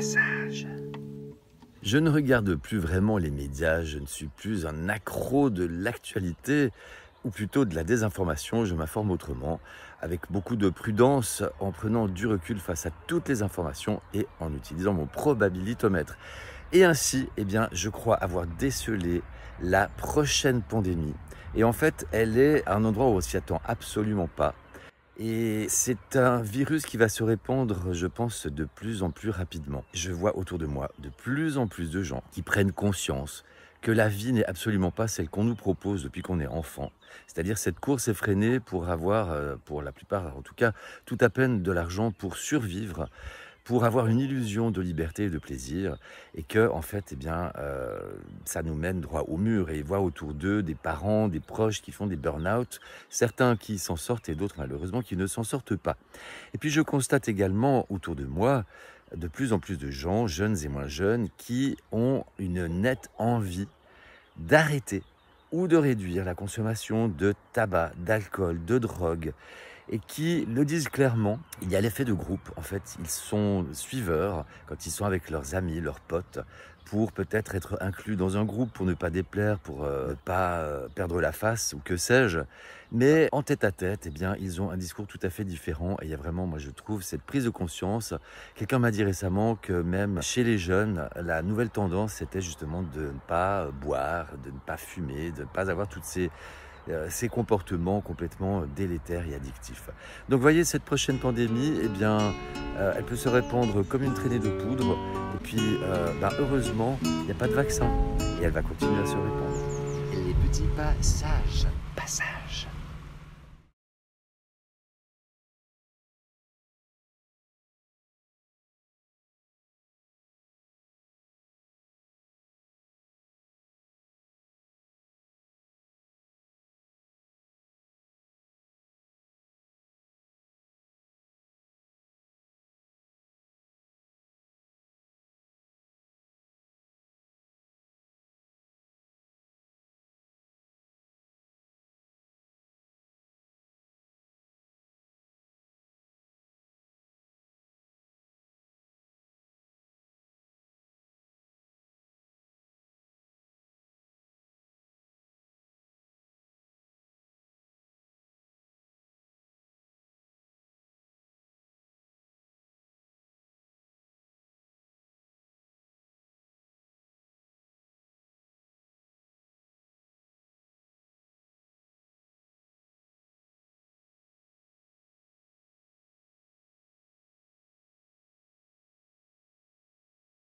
Passage. Je ne regarde plus vraiment les médias, je ne suis plus un accro de l'actualité, ou plutôt de la désinformation, je m'informe autrement, avec beaucoup de prudence, en prenant du recul face à toutes les informations et en utilisant mon probabilitomètre. Et ainsi, eh bien, je crois avoir décelé la prochaine pandémie. Et en fait, elle est à un endroit où on s'y attend absolument pas. Et c'est un virus qui va se répandre, je pense, de plus en plus rapidement. Je vois autour de moi de plus en plus de gens qui prennent conscience que la vie n'est absolument pas celle qu'on nous propose depuis qu'on est enfant. C'est-à-dire cette course effrénée pour avoir, pour la plupart en tout cas, tout à peine de l'argent pour survivre, pour avoir une illusion de liberté et de plaisir, et que en fait, eh bien, ça nous mène droit au mur. Et ils voient autour d'eux des parents, des proches qui font des burn-out, certains qui s'en sortent et d'autres malheureusement qui ne s'en sortent pas. Et puis je constate également autour de moi de plus en plus de gens, jeunes et moins jeunes, qui ont une nette envie d'arrêter ou de réduire la consommation de tabac, d'alcool, de drogue, et qui le disent clairement. Il y a l'effet de groupe, en fait, ils sont suiveurs quand ils sont avec leurs amis, leurs potes, pour peut-être être inclus dans un groupe, pour ne pas déplaire, pour ne pas perdre la face, ou que sais-je. Mais en tête à tête, eh bien, ils ont un discours tout à fait différent, et il y a vraiment, moi je trouve, cette prise de conscience. Quelqu'un m'a dit récemment que même chez les jeunes, la nouvelle tendance, c'était justement de ne pas boire, de ne pas fumer, de ne pas avoir toutes ces comportements complètement délétères et addictifs. Donc voyez, cette prochaine pandémie, eh bien, elle peut se répandre comme une traînée de poudre. Et puis, heureusement, il n'y a pas de vaccin. Et elle va continuer à se répandre. Les petits passages. Passage.